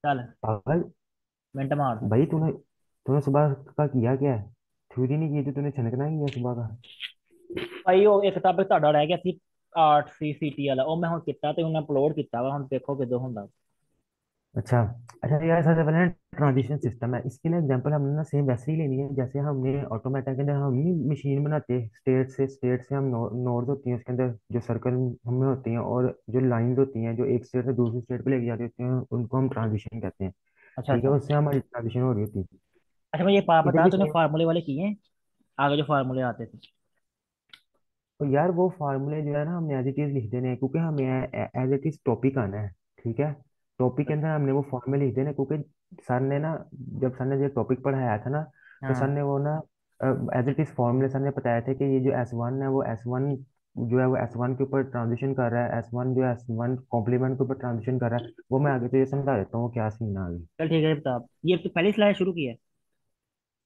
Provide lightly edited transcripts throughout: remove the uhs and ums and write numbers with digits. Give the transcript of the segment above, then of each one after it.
चल पागल। मिनट मार दूं। भाई तूने तूने सुबह का किया क्या है? थ्योरी नहीं की थी तूने, छनकना ही है सुबह का। ਭਾਈ ਉਹ ਇੱਕ ਟਾਪਿਕ ਤੁਹਾਡਾ ਰਹਿ ਗਿਆ ਸੀ, ਆਰਟ ਸੀ ਸੀਟੀ ਵਾਲਾ, ਉਹ ਮੈਂ ਹੁਣ ਕੀਤਾ ਤੇ ਹੁਣ ਅਪਲੋਡ ਕੀਤਾ ਵਾ, ਹੁਣ ਦੇਖੋ ਕਿਦੋਂ ਹੁੰਦਾ। अच्छा। अच्छा यार, सबसे पहले ट्रांजिशन सिस्टम है, इसके लिए एग्जांपल हमने ना सेम वैसे ही लेनी है जैसे हमने ऑटोमेटा के अंदर हम ही मशीन बनाते हैं। स्टेट से हम नोड्स होती हैं उसके अंदर जो सर्कल हमें होती हैं, और जो लाइंस होती हैं जो एक स्टेट से दूसरी स्टेट पे लेके जाती होती हैं उनको हम ट्रांजिशन कहते हैं। अच्छा ठीक है, अच्छा। उससे हमारी ट्रांजिशन हो रही होती है। अच्छा मुझे पा इधर बता, भी तूने सेम। फार्मूले वाले किए हैं, आगे जो फार्मूले आते थे। तो यार वो फार्मूले जो है ना हमने एज इट इज लिख देने हैं, क्योंकि हमें एज इट इज टॉपिक आना है। ठीक है। टॉपिक के अंदर हमने वो फॉर्मूले लिख देने, क्योंकि सर ने ना, जब सर ने जो टॉपिक पढ़ाया था ना, तो सर हाँ। ने वो ना एज इट इज फॉर्मूले सर ने बताया था कि ये जो S1 है वो S1 जो है वो S1 के ऊपर ट्रांजिशन कर रहा है, S1 जो है S1 कॉम्प्लीमेंट के ऊपर ट्रांजिशन कर रहा है। वो मैं आगे तो ये समझा देता हूँ वो क्या सीन है आगे। चल ठीक है, बता। ये तो पहली स्लाइड शुरू की है।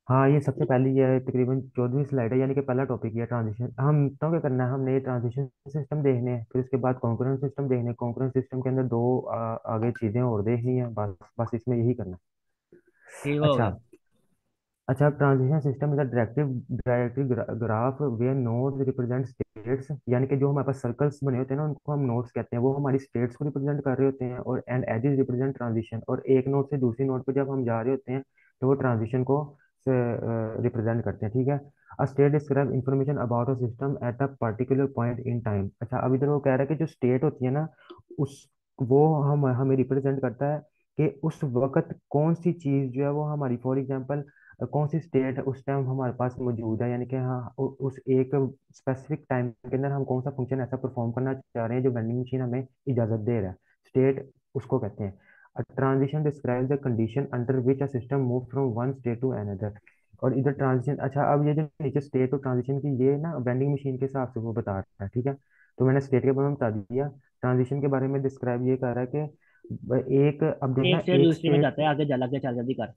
हाँ, ये सबसे पहली ये तकरीबन 14वीं स्लाइड है, यानी कि पहला टॉपिक है ट्रांजिशन। हम तो क्या करना है, हमने ये ट्रांजिशन सिस्टम देखने हैं, फिर उसके बाद कॉन्करेंट सिस्टम देखने हैं, कॉन्करेंट सिस्टम के अंदर दो आगे चीजें और देखनी है, बस बस इसमें यही करना ठीक है। हो अच्छा। गया। अच्छा, transition system is a directive graph where nodes represent states, यानी कि जो हमारे पास सर्कल्स बने होते हैं ना उनको हम नोड्स कहते हैं, वो हमारी स्टेट्स को रिप्रेजेंट कर रहे होते हैं, और एंड एजेस रिप्रेजेंट ट्रांजिशन, और एक नोड से दूसरी नोड पे जब हम जा रहे होते हैं तो वो ट्रांजिशन को रिप्रेजेंट करते हैं। ठीक है। A state describe information about a system at a particular point in time. अच्छा, अब इधर वो कह रहा है कि जो स्टेट होती है ना, उस वो हम हमें रिप्रेजेंट करता है कि उस वक्त कौन सी चीज जो है वो हमारी, फॉर एग्जांपल कौन सी स्टेट उस टाइम हमारे पास मौजूद है, यानी कि हाँ उस एक स्पेसिफिक टाइम के अंदर हम कौन सा फंक्शन ऐसा परफॉर्म करना चाह रहे हैं जो वेंडिंग मशीन हमें इजाजत दे रहा है। स्टेट उसको कहते हैं। A transition describe the condition under which a system move from one state to another. और इधर ट्रांजिशन, अच्छा अब ये जो नीचे स्टेट और ट्रांजिशन की, ये ना वेंडिंग मशीन के हिसाब से वो बता रहा है। ठीक है। तो मैंने स्टेट के बारे में बता दिया। ट्रांजिशन के बारे में डिस्क्राइब ये कर रहा है कि एक, अब एक देखना स्टेट एक दूसरे में स्टेट। जाता है, आगे जल, आगे चल, जल्दी कर।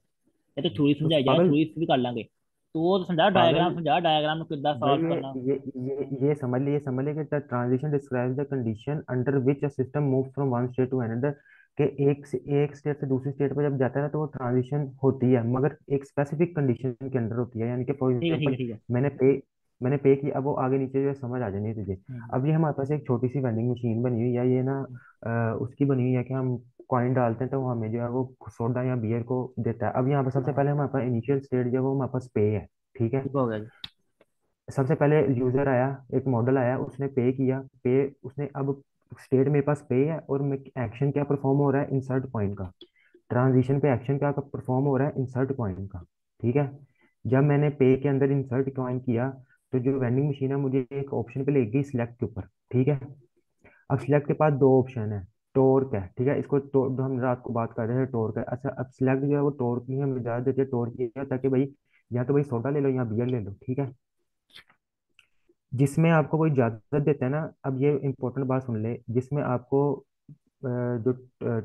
ये तो थ्योरी तो समझाई जा रही है, पागल, थ्योरी भी कर लेंगे। तो वो तो समझा, डायग्राम पागल समझा, डायग्राम में कितना भाई, सॉल्व करना। ये समझ लिए कि the transition describes the condition under which a system move from one state to another, कि एक स्टेट से दूसरी स्टेट पर जब जाता है ना तो वो ट्रांजिशन होती है, मगर एक स्पेसिफिक कंडीशन के अंदर होती है, यानी कि फॉर ठीक है ठीक है एग्जांपल ठीक है। मैंने पे मैंने पे किया, अब वो आगे नीचे जो है समझ आ जानी है तुझे। हम्म, अब ये हमारे पास एक छोटी सी वेंडिंग मशीन बनी हुई है, ये ना उसकी बनी हुई है कि हम कॉइन डालते हैं तो वो हमें जो है वो सोडा या बियर को देता है। अब यहाँ पर सबसे हाँ पहले हमारे पास इनिशियल स्टेट जो है वो हमारे पास पे है। ठीक है। ठीक हो गया जी। सबसे पहले यूजर आया, एक मॉडल आया, उसने पे किया, पे उसने अब स्टेट मेरे पास पे है, और मैं एक्शन क्या परफॉर्म हो रहा है, इंसर्ट पॉइंट का। ट्रांजिशन पे एक्शन क्या परफॉर्म हो रहा है, इंसर्ट पॉइंट का। ठीक है। जब मैंने पे के अंदर इंसर्ट पॉइंट किया, तो जो वेंडिंग मशीन है मुझे एक ऑप्शन पे ले गई सिलेक्ट के ऊपर। ठीक है। अब सिलेक्ट के पास दो ऑप्शन है, टोर्क है। ठीक है, इसको तो हम रात को बात कर रहे हैं टोर्क है। अच्छा, अब सिलेक्ट जो है वो टोर्क की हमें इजाजत देती है, टोर्क की है ताकि भाई या तो भाई सोडा ले लो या बियर ले लो। ठीक है। जिसमें आपको कोई इजाजत देता है ना, अब ये इंपॉर्टेंट बात सुन ले, जिसमें आपको जो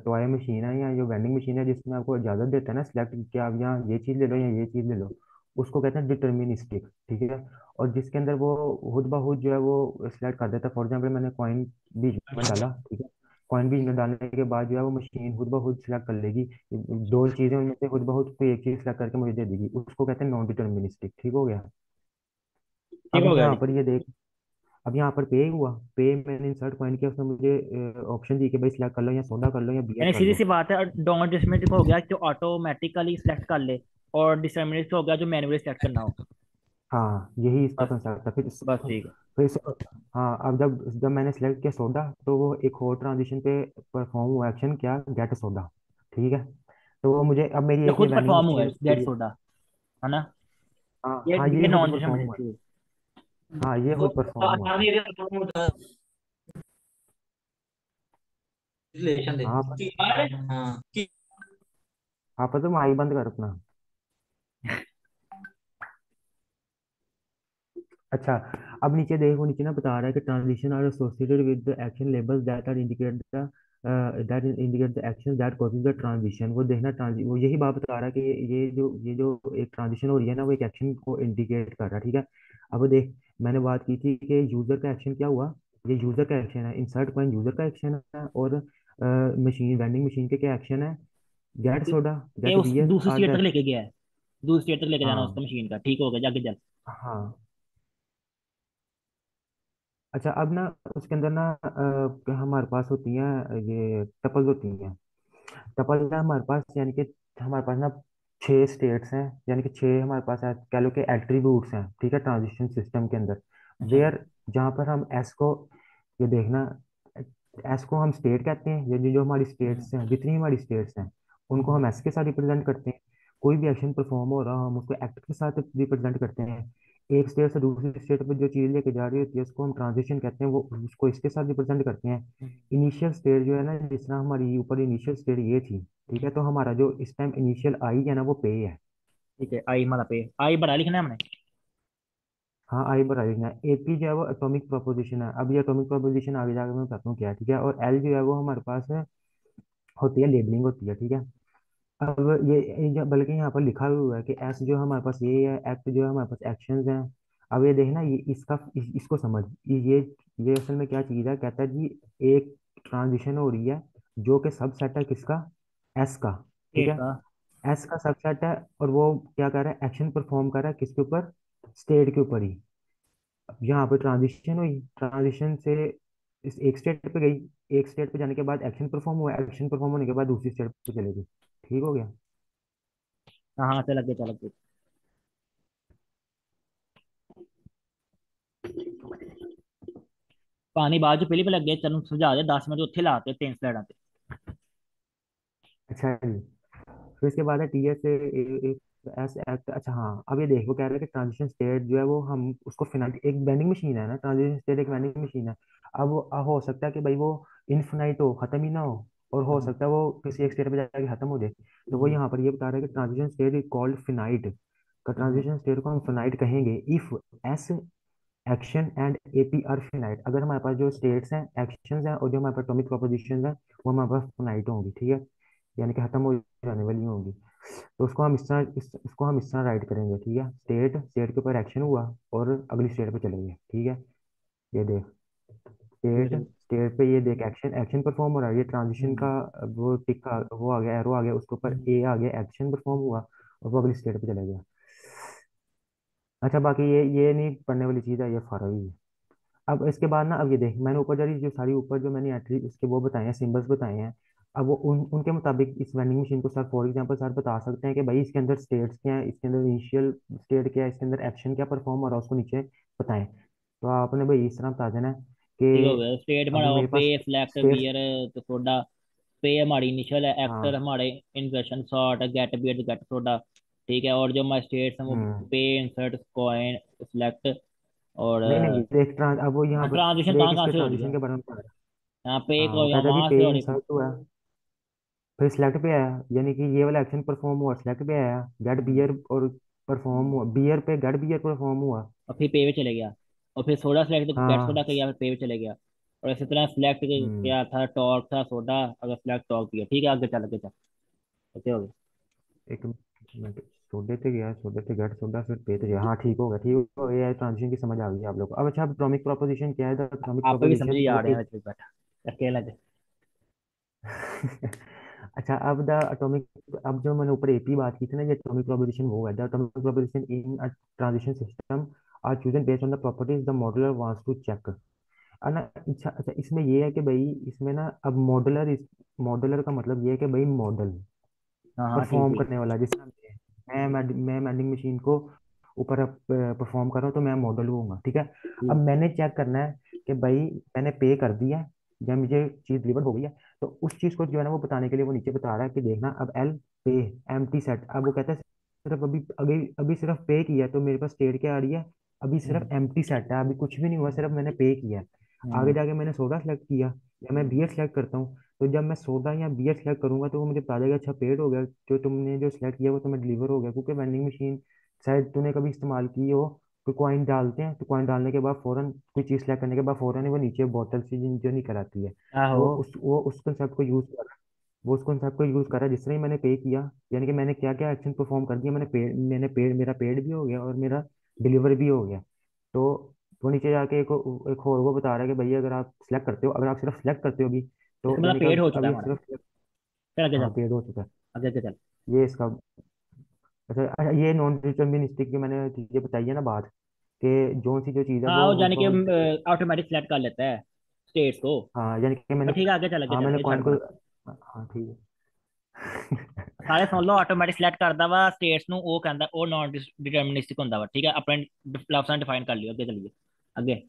टॉय मशीन है या जो वेंडिंग मशीन है जिसमें आपको इजाजत देता है ना सिलेक्ट कि आप यहाँ ये चीज ले लो या ये चीज ले लो, उसको कहते हैं डिटर्मिनिस्टिक। ठीक है। और जिसके अंदर वो खुद ब खुद जो है वो सिलेक्ट कर देता है, फॉर एग्जाम्पल मैंने कॉइन बीच में अच्छा। डाला। ठीक है। कॉइन बीच में डालने के बाद जो है वो मशीन खुद ब खुद सिलेक्ट कर लेगी, दो चीजें उनमें से खुद ब खुद कोई एक चीज सिलेक्ट करके मुझे दे देगी, उसको कहते हैं नॉन डिटर्मिनिस्टिक। ठीक हो गया। ठीक अब हो गया यहाँ जी। पर ये देख, अब यहाँ पर पे हुआ, पे मैंने इंसर्ट पॉइंट किया, उसने मुझे ऑप्शन दी कि भाई सिलेक्ट कर लो या सोडा कर लो या बियर यानी कर सीधी लो। सी बात है, डोंट डिस्क्रिमिनेट हो गया जो ऑटोमेटिकली सिलेक्ट कर ले, और डिस्क्रिमिनेट हो गया जो मैनुअली सिलेक्ट करना हो। हाँ, यही इसका बस। कंसेप्ट है। बस ठीक है। हाँ, अब जब जब मैंने सेलेक्ट किया सोडा, तो वो एक और ट्रांजिशन पे परफॉर्म हुआ एक्शन क्या, गेट सोडा। ठीक है। तो वो मुझे, अब मेरी ये एक ये खुद वेंडिंग परफॉर्म हुआ है मशीन गेट पूरी। सोडा, है ना। हाँ ये हाँ, ये ये खुद नॉन परफॉर्म हुआ। डिस्क्रिमिनेट। हाँ, ये तो खुद परफॉर्म हुआ। आसानी से परफॉर्म होता है। रिलेशन दे हाँ कि यार, हाँ कि आप तो माइक बंद कर अपना। अच्छा, अब नीचे देखो, नीचे ना बता रहा है कि transition are associated with the action labels that are indicate the action that causes the transition. वो देखना ट्रांजि वो यही बात बता रहा है कि ये जो एक ट्रांजिशन हो रही है ना, वो एक एक्शन को इंडिकेट कर रहा है। ठीक है। अब देख, मैंने बात की थी कि यूजर का एक्शन क्या हुआ, ये यूजर का एक्शन है, इंसर्ट पॉइंट यूजर का एक्शन है, और मशीन वेंडिंग मशीन के क्या एक्शन है, गेट सोडा, कि गेट उस बियर दूसरी आर स्टेट तक दैट। लेके गया है, दूसरी स्टेट तक लेके जाना उसका हाँ मशीन का, ठीक हो गया, जाके चल। हाँ। अच्छा अब ना उसके अंदर ना हमारे पास होती हैं ये टपल्स होती हैं। टपल ना हमारे पास यानी कि हमारे पास ना 6 स्टेट्स हैं, यानी कि 6 हमारे पास कह लो कि एट्रीब्यूट्स हैं, ठीक है, ट्रांजिशन सिस्टम के अंदर। अच्छा। वेयर जहाँ पर हम एस को, ये देखना, एस को हम स्टेट कहते हैं, ये जो जो हमारी हम्म, स्टेट्स हैं, जितनी हमारी स्टेट्स हैं उनको हम्म, हम एस के साथ रिप्रेजेंट करते हैं। कोई भी एक्शन परफॉर्म हो रहा हो हम उसको एक्ट के साथ रिप्रेजेंट करते हैं। एक स्टेट से दूसरी स्टेट पर जो चीज़ लेके जा रही होती है उसको हम ट्रांजिशन कहते हैं, वो उसको इसके साथ रिप्रेजेंट करते हैं। हम्म, इनिशियल स्टेट जो है ना, जिस तरह हमारी ऊपर इनिशियल स्टेट ये थी, ठीक हम्म। है, तो हमारा जो इस टाइम इनिशियल आई है ना वो पे है। ठीक है, आई हमारा पे, आई बड़ा लिखना है हमने। हाँ आई बराबर है। एपी जो है वो एटॉमिक प्रोपोजिशन है। अब ये एटॉमिक प्रोपोजिशन आगे जाकर मैं बताता हूँ क्या है, ठीक है। और एल जो है वो हमारे पास है, होती है लेबलिंग होती है, ठीक है। अब बल्कि यहाँ पर लिखा भी हुआ है कि एस जो हमारे पास ये है, एक्ट जो है हमारे पास एक्शंस हैं। अब ये देखना, ये इसको समझ, ये असल में क्या चीज़ है, कहता है जी एक ट्रांजिशन हो रही है जो कि सबसेट है किसका, एस का, ठीक स्टेट है। का। एस का सबसेट है और वो क्या कर रहा है, एक्शन परफॉर्म कर रहा है किसके ऊपर, स्टेट के ऊपर ही। अब यहाँ पे ट्रांजिशन हुई, ट्रांजिशन से इस एक स्टेट पे गई, एक स्टेट पे जाने के बाद एक्शन परफॉर्म हुआ, एक्शन परफॉर्म होने के बाद दूसरी स्टेट पे चलेगी। ठीक हो गया। हाँ हाँ, चल लग गया, चल लग गया। पानी बाद ਚ ਪਹਿਲੀ पे लग गया, चल समझा दे 10 मिनट ਉੱਥੇ ਲਾਤੇ ਤਿੰਨ ਸਲਾਈਡਾਂ ਤੇ। अच्छा जी। फिर इसके बाद है टी एस एस एक्ट। अच्छा हाँ, अब ये देखो कह रहे हैं कि ट्रांजिशन स्टेट जो है वो हम उसको फिनाइट, एक वेंडिंग मशीन है ना, ट्रांजिशन स्टेट एक वेंडिंग मशीन है। अब हो सकता है कि भाई वो इनफिनाइट हो, खत्म ही ना हो, और हो सकता है वो किसी एक स्टेट पे जाके खत्म हो जाए। तो वो यहाँ पर ये बता रहा है कि transition state is called finite, का ट्रांजिशन स्टेट को हम फिनाइट कहेंगे if S action and AP are finite. अगर हमारे पास जो स्टेट्स हैं, एक्शंस हैं, और जो हमारे पास एटॉमिक प्रोपोजिशंस हैं वो हमारे पास फिनाइट होंगी, ठीक है, यानी कि खत्म हो जाने वाली होंगी। तो उसको हम इसको हम इस तरह राइट करेंगे, ठीक है। स्टेट, स्टेट के ऊपर एक्शन हुआ और अगली स्टेट पे चले गए, ठीक है। ये देख, स्टेट, स्टेट पे ये देख एक्शन, एक्शन परफॉर्म हो रहा है, ये ट्रांजिशन का वो टिक का वो आ गया, एरो आ गया, उसके ऊपर ए आ गया, एक्शन परफॉर्म हुआ और वो अगली स्टेट पे चले गया। अच्छा बाकी ये नहीं पढ़ने वाली चीज़ है, ये फर्क ही है। अब इसके बाद ना, अब ये देख मैंने ऊपर जो सारी ऊपर जो मैंने एंट्री इसके वो बताए हैं, सिंबल्स बताए हैं। अब वो उनके मुताबिक इस वेंडिंग मशीन को सर फॉर एग्जांपल सर बता सकते हैं कि भाई इसके अंदर स्टेट्स क्या है, इसके अंदर इनिशियल स्टेट क्या है, इसके अंदर एक्शन क्या परफॉर्म हो रहा है, उसको नीचे बताएं। तो आपने भाई इस तरह बता देना है ठीक हो कि गया, स्टेट अब हमारा मेरे पे पास फ्लैक्ट स्टेट्स, बियर तो सोडा। पे हमारी इनिशियल है, एक्टर हाँ, हमारे इन्वेशन sort, get beer get soda. ठीक है, और जो हमारे स्टेट्स हैं वो हम्म, पे, इंसर्ट, कॉइन, सिलेक्ट और नहीं नहीं देख अब वो यहाँ पर ट्रांजिशन देख कहाँ कहाँ इसके से हो रही ट्रांजिशन है। के बारे में बता रहा यहाँ पे है। हाँ वो कहता है जी वहां से पे हो रही। इंसर्ट हुआ, फिर सेलेक्ट पे आया, यानी कि ये वाला एक्शन परफॉर्म हुआ, सेलेक्ट पे आया, गेट बियर और परफॉर्म हुआ, बियर पे गेट बियर परफॉर्म हुआ। और फिर पे पे चले गया, और फिर सोडा सेलेक्ट गेट सोडा हाँ। किया, फिर पे पे चले गया। और इसी तरह सिलेक्ट हम्म। किया था, टॉर्क था सोडा, अगर सिलेक्ट टॉर्क किया, ठीक है, आगे चल। ओके हो गया। एक मिनट, सोडे पे गया, सोडे पे गेट सोडा, फिर पे पे गया, हाँ ठीक हो गया, ठीक हो गया, ये ट्रांजिशन की समझ आ गई आप लोग को। अब अच्छा एटॉमिक प्रोपोजिशन क्या है, द एटॉमिक आप भी समझ प्रोपोजिशन ही आ वो रहे हैं एक वैसे बैठा अकेला के। अच्छा अब द एटॉमिक, अब जो मैंने ऊपर एपी बात की थी ना, ये एटॉमिक प्रोपोजिशन वो है, the atomic proposition in a transition system are chosen based on the properties the modeler wants to check. ना अच्छा अच्छा, इसमें ये है कि भाई इसमें ना अब मॉडलर, इस मॉडलर का मतलब ये है कि भाई मॉडल हाँ हाँ, ठीक परफॉर्म ठीक। करने वाला, जैसे मैं वेंडिंग मशीन को ऊपर परफॉर्म कर रहा हूँ तो मैं मॉडल होऊंगा, ठीक है। अब ठीक। मैंने चेक करना है कि भाई मैंने पे कर दिया है या मुझे चीज डिलीवर हो गई है। तो उस चीज को जो है ना वो बताने के लिए वो नीचे बता रहा है कि देखना अब एल पे एम्प्टी सेट। अब वो कहता है सिर्फ अभी अभी अभी सिर्फ पे किया है, तो मेरे पास स्टेट क्या आ रही है, अभी सिर्फ हम्म, एम्प्टी सेट है, अभी कुछ भी नहीं हुआ, सिर्फ मैंने पे किया है। आगे हम्म, जाके मैंने सोडा सेलेक्ट किया या मैं बियर सेलेक्ट करता हूँ, तो जब मैं सोडा या बियर सेलेक्ट करूंगा तो वो मुझे बता देगा अच्छा पेड हो गया, जो तुमने जो सेलेक्ट किया वो तुम्हें डिलीवर हो गया। क्योंकि वेंडिंग मशीन शायद तूने कभी इस्तेमाल की हो, कोई कॉइन डालते हैं तो कॉइन डालने के बाद फौरन कोई चीज सेलेक्ट करने के बाद फौरन ही वो नीचे बोतल से जो निकल आती है। आहो। तो उस कंसेप्ट को यूज कर, वो उस कॉन्सेप्ट को यूज करा जिस तरह ही मैंने पे किया, यानी कि मैंने क्या क्या एक्शन परफॉर्म कर दिया, मैंने पेड, मेरा पेड भी हो गया और मेरा डिलीवर भी हो गया। तो वो नीचे जाके एक और वो बता रहा है कि भैया अगर आप सिलेक्ट करते हो, अगर आप सिर्फ सिलेक्ट करते हो भी, तो इसका मतलब यानी कि पेड हो चुका है अभी हमारा। सिर्फ चल आगे हाँ चल। पेड हो चुका है। आगे आगे चल। ये इसका। अच्छा अच्छा, ये नॉन डिटर्मिनिस्टिक की मैंने चीजें बताई है ना बात, कि जो सी जो चीज़ है हाँ वो वो जाने के वो ऑटोमेटिक सेलेक्ट कर लेता है स्टेट्स को। हाँ यानी कि पर मैंने, ठीक है, आगे हाँ चल मैंने ये कॉइन छड़ को, परा। हाँ ठीक है। सारे सुन लो, ऑटोमेटिक सिलेक्ट करदा वा स्टेट्स नु, वो कहंदा वो नॉन डिटरमिनिस्टिक ਹੁੰਦਾ ਵਾ, ठीक है अपने लफ्ज़ डिफाइन कर लियो। आगे चलिए आगे।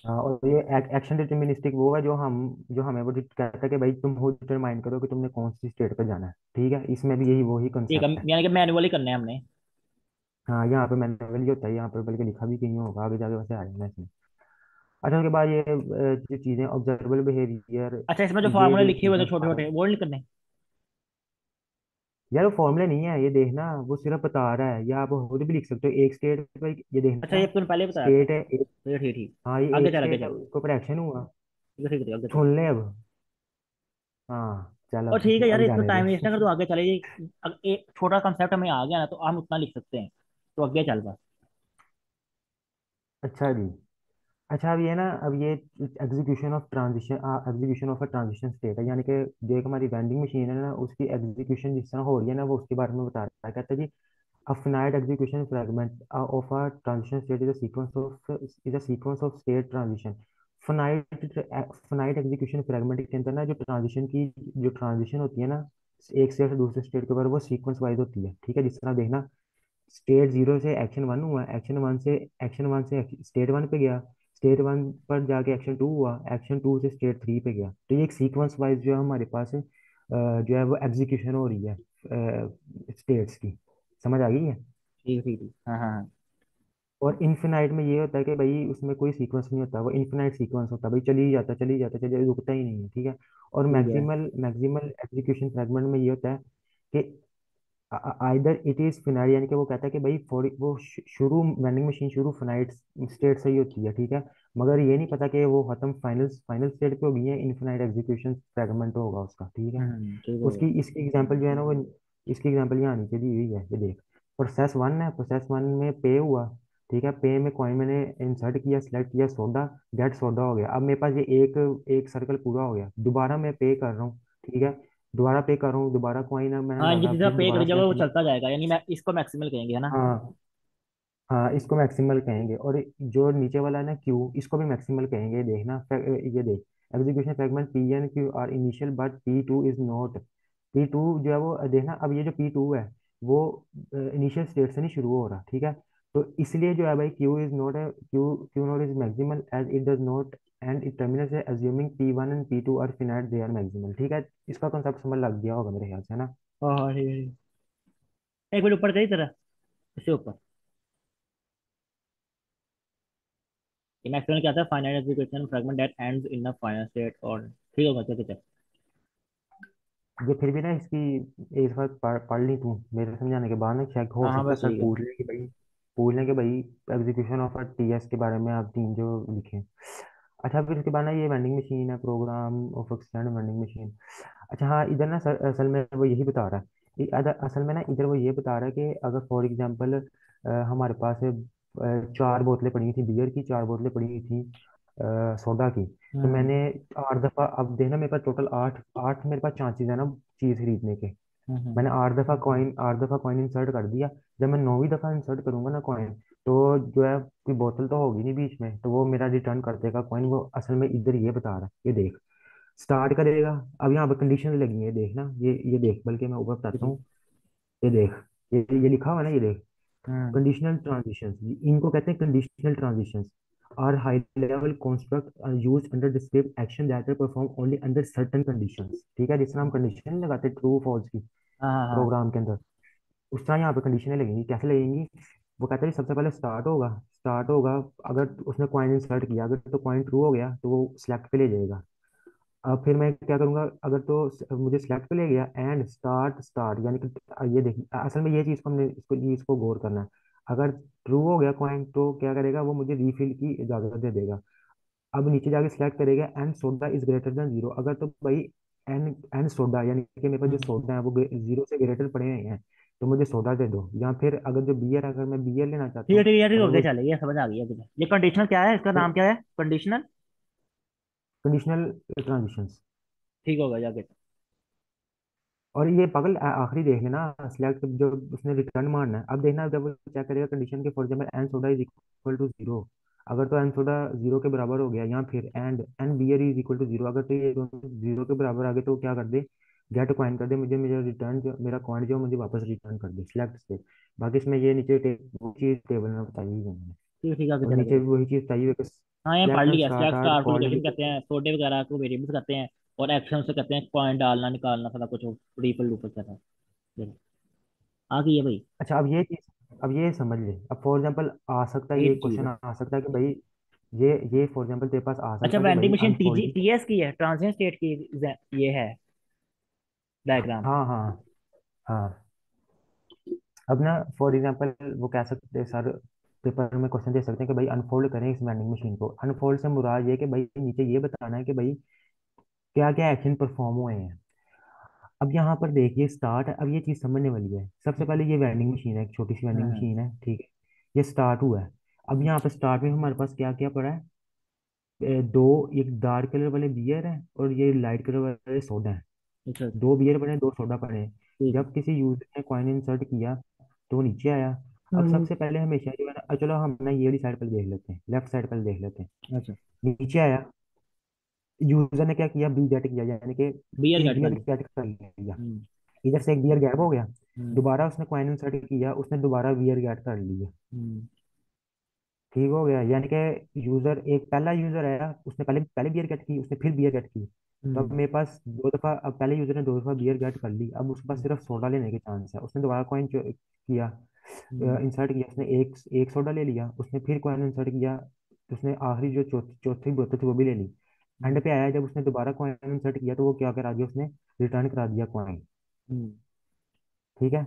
हाँ, और ये एक्शन डिटर्मिनिस्टिक वो है जो हमें वो कहता है कि भाई तुम खुद डिटरमाइन करो कि तुमने कौन सी स्टेट पे जाना है, ठीक है, इसमें भी यही वही ठीक है, कंसेप्ट है। यानी कि मैनुअली करने हैं हमने। हाँ यहाँ पे मैंने वही होता है, यहाँ पे बल्कि लिखा भी कहीं होगा, आगे जाके वैसे आ जाएगा इसमें। अच्छा उसके बाद ये जो चीज़ें ऑब्जर्वेबल बिहेवियर, अच्छा, इसमें जो ये फार्मूले जो लिखे हुए थे चीज़ें छोटे छोटे, वो नहीं करने? यार वो फॉर्मूला नहीं है, ये देखना वो सिर्फ बता रहा है, या आप खुद भी लिख सकते हो एक स्टेट पे, ये अच्छा, देखना। ये तूने पहले ही बताया था। स्टेट है एक, ठीक ठीक ठीक। हाँ ये आगे एक चल आगे स्टेट है, चल। उसके ऊपर एक्शन हुआ। ठीक है ठीक है, आगे चल। सुन ले अब। हाँ चल और ठीक है यार, अब इसमें जाने दे। टाइम वेस्ट ना कर, तू आगे चले। ये एक छोटा कंसेप्ट हमें आ गया ना, तो हम उतना लिख सकते हैं। तो आगे चल बस। अच्छा जी। अच्छा अब ये ना, अब ये execution of transition, execution of a transition state है, यानी कि जो एक हमारी वेंडिंग मशीन है ना, उसकी एग्जीक्यूशन जिस तरह हो रही है ना, वो उसके बारे में बता रहा है। कहता है जी, a finite execution fragment of a transition state is a sequence of state transition। finite execution fragment के अंदर ना जो ट्रांजिशन की जो ट्रांजिशन होती है ना, एक स्टेट से दूसरे स्टेट के ऊपर, वो सीक्वेंस वाइज होती है, ठीक है। जिस तरह देखना, स्टेट जीरो से एक्शन वन हुआ, एक्शन वन से स्टेट वन पे गया, स्टेट वन पर जाके एक्शन टू हुआ, एक्शन टू से स्टेट थ्री पे गया। तो ये एक सीक्वेंस वाइज जो है हमारे पास जो है वो एग्जीक्यूशन हो रही है स्टेट्स की। समझ आ गई है। ठीक ठीक ठीक, हाँ हाँ हाँ। और इन्फिनाइट में ये होता है कि भाई उसमें कोई सीक्वेंस नहीं होता, वो इन्फिनाइट सीक्वेंस होता है भाई, चली ही जाता चली ही जाता चली जाता, रुकता ही नहीं है, ठीक है। और ठीक है। मैक्सिमल मैक्सिमल एग्जीक्यूशन फ्रैगमेंट में ये होता है कि आइदर इट इज फिनाइट, यानी कि वो कहता है कि भाई फॉर वो शुरू वेंडिंग मशीन शुरू फिनाइट स्टेट से ही होती है, ठीक है। मगर ये नहीं पता कि वो खत्म फाइनल फाइनल स्टेट पे होगी है, इनफिनाइट एग्जीक्यूशन फ्रैगमेंट होगा उसका, ठीक है। ठीक हो गया। उसकी इसकी एग्जांपल जो है ना वो, इसकी एग्जांपल यहाँ नीचे दी हुई है, ये देख। प्रोसेस वन है, प्रोसेस वन में पे हुआ, ठीक है। पे में कॉइन मैंने इंसर्ट किया, सिलेक्ट किया सोडा, गेट सोडा हो गया। अब मेरे पास ये एक एक सर्कल पूरा हो गया, दोबारा मैं पे कर रहा हूँ, ठीक है। दोबारा पे कर रहा हूँ, दोबारा कॉइन मैंने हाँ, डाला, जितना फिर पे दोबारा करी जाएगा सिलेक्ट वो किया। चलता जाएगा, यानी मैं इसको मैक्सिमल कहेंगे, है ना? हाँ हाँ, इसको मैक्सिमल कहेंगे। और जो नीचे वाला है ना क्यू, इसको भी मैक्सिमल कहेंगे, ये देखना। ये देख, execution fragment P and Q are initial but P two is not. P two जो है वो देखना, अब ये जो पी टू है वो इनिशियल स्टेट से नहीं शुरू हो रहा, ठीक है। तो इसलिए जो है भाई क्यू इज नॉट है, Q Q not is maximal as it does not end it terminates assuming P one and P two are finite, they are maximal, ठीक है। इसका कंसेप्ट समझ लग गया होगा मेरे ख्याल से, है ना। हाँ हाँ ठीक है ठीक है। एक मिनट ऊपर गई तरह, इससे ऊपर। ये मैक्सिमल क्या था? Finite execution fragment that ends in a final state, और ठीक होगा, चल चल। ये फिर भी ना इसकी एक बार पढ़ ली तू मेरे समझाने के बाद ना, चेक हो हाँ हाँ सकता है बस सर ठीक है। पूछ ले कि भाई, पूछ लें कि भाई एग्जीक्यूशन ऑफ टीएस के बारे में आप तीन जो लिखे। अच्छा फिर इसके बाद ना ये वेंडिंग मशीन है, program of extend vending machine. अच्छा हाँ, इधर ना असल में वो यही बता रहा है, असल में ना इधर वो ये बता रहा है कि अगर फॉर एग्जांपल हमारे पास चार बोतलें पड़ी हुई थी बियर की, चार बोतलें पड़ी हुई थी सोडा की। तो हम्म मैंने 8 दफा, अब देखना मेरे पास टोटल आठ आठ मेरे पास चांसेस है ना चीज खरीदने के। हम्म। मैंने 8 दफा कॉइन इंसर्ट कर दिया। जब मैं 9वीं दफा इंसर्ट करूंगा ना कॉइन, तो जो है कोई बोतल तो होगी नहीं बीच में, तो वो मेरा रिटर्न कर देगा कॉइन। वो असल में इधर ये बता रहा है, ये देख, स्टार्ट करेगा। अब यहाँ पर कंडीशन लगी है, देखना, ये देख, बल्कि मैं ऊपर ठीक बताता ठीक। हूँ। ये देख, ये लिखा हुआ है ना, ये देख। हम्म कंडीशनल ट्रांजिशंस, इनको कहते हैं conditional transitions, are high level construct use under describe action that are perform only under certain conditions, ठीक है। जिस तरह हम कंडीशन लगाते हैं ट्रू फॉल्स की हाँ हाँ हाँ। प्रोग्राम के अंदर, उस तरह यहाँ पे कंडीशनें लगेंगी। कैसे लगेंगी? वो कहते हैं सबसे पहले स्टार्ट होगा, अगर उसने कॉइन इंसर्ट किया, अगर तो कॉइन ट्रू हो गया तो वो सिलेक्ट पे ले जाएगा। अब फिर मैं क्या करूंगा, अगर तो मुझे सिलेक्ट पे ले गया, एंड स्टार्ट स्टार्ट, यानी कि ये देख, असल में ये चीज को हमने इसको गौर करना है। अगर ट्रू हो गया कॉइन तो क्या करेगा, वो मुझे रीफिल की इजाजत दे देगा। अब नीचे जाके सिलेक्ट करेगा and soda is greater than zero, अगर तो भाई एन एन सोडा, यानी कि मेरे पास जो हम्म। सोडा है वो जीरो से ग्रेटर पड़े हुए हैं, तो मुझे सोडा दे दो। या फिर अगर जो बियर, अगर मैं बियर लेना चाहता हूँ, ठीक है ठीक अगर हो गया, वो चले, ये समझ आ गई है मुझे। ये कंडीशनल क्या है, इसका नाम क्या है? कंडीशनल। Conditional transitions. ठीक होगा, जाके। और ये पागल आखिरी देख लेना, सिलेक्ट जो उसने रिटर्न मारना है, अब देखना जब वो चेक करेगा कंडीशन के, for example N soda is equal to zero, अगर तो एन सोडा जीरो के बराबर हो गया, या फिर and N beer is equal to zero, अगर तो ये दोनों जीरो के बराबर आ गए तो क्या कर दे, गेट कॉइन कर दे, मुझे मेरा रिटर्न जो मेरा कॉइन जो मुझे वापस रिटर्न कर दे सिलेक्ट से। बाकी इसमें ये नीचे वो चीज टेबल में बताई हुई है मैंने, ठीक ठीक, आगे और चला नीचे गया। भी वही चीज बताई हुई है कि हाँ ये पढ़ सिलेक्ट एंड लिया, स्टार्ट स्लैश आर स्टार को कॉल्ड लोकेशन विद। कहते हैं, सोडे वगैरह को वेरिएबल्स कहते हैं, और एक्शन से कहते हैं पॉइंट डालना निकालना सारा कुछ, रिपल लूपल कहता है। चलो, आ गई है भाई। अच्छा अब ये चीज, अब ये समझ ले, अब फॉर एग्जाम्पल आ सकता है, ये ये तो चीज क्वेश्चन है। आ सकता है कि भाई, ये फॉर एग्जाम्पल तेरे पास आ अच्छा, सकता है कि वेंडिंग भाई मशीन टीजी अनफोल्डिंग। टीएस की है, ट्रांजिशन स्टेट की ये है डायग्राम। हाँ हाँ हाँ। अब ना फॉर एग्जाम्पल वो कह सकते हैं सर, पेपर में क्वेश्चन दे सकते हैं कि भाई अनफोल्ड करें इस वेंडिंग मशीन को, अनफोल्ड से मुराद ये कि भाई नीचे ये बताना है कि भाई क्या क्या एक्शन परफॉर्म हुए हैं। अब यहाँ पर देखिए स्टार्ट है, अब ये चीज समझने वाली है, सबसे पहले ये वेंडिंग मशीन है, एक छोटी सी वेंडिंग हाँ। मशीन है, ठीक है, ये स्टार्ट हुआ है। अब यहाँ पर स्टार्ट में हमारे पास क्या क्या पड़ा है, दो, एक डार्क कलर वाले बियर है और ये लाइट कलर वाले सोडा है, अच्छा। दो बियर पड़े हैं, दो सोडा पड़े हैं। ठीक है। जब किसी यूजर ने कॉइन इंसर्ट किया तो वो नीचे आया। अब हम्म। सबसे पहले हमेशा जो है ना, चलो हम ना ये वाली साइड पर देख लेते हैं, लेफ्ट साइड पर देख लेते हैं। अच्छा। नीचे आया, यूजर ने क्या किया, बी गेट किया, यानी कि बियर एक कट कर बियर ली। गेट कर लिया, हम्म। इधर से एक बियर गैप हो गया, हम्म। दोबारा उसने कॉइन इंसर्ट किया, उसने दोबारा बियर गेट कर लिया, हम्म। ठीक हो गया, यानी कि यूजर, एक पहला यूजर आया, उसने पहले पहले बियर गेट की, उसने फिर बियर गेट की, तो अब हम्म। मेरे पास दो दफा, अब पहले यूजर ने दो दफा बियर गेट कर ली, अब उसके पास हम्म। सिर्फ सोडा लेने के चांस है, उसने दोबारा कॉइन किया, हम्म। इंसर्ट किया, उसने एक एक सोडा ले लिया, उसने फिर कॉइन इंसर्ट किया, उसने आखिरी जो चौथी बोतल थी वो भी ले ली। एंड पे आया जब उसने दोबारा कॉइन इंसर्ट किया तो वो क्या करा दिया, उसने रिटर्न करा दिया कॉइन, हम्म। ठीक है।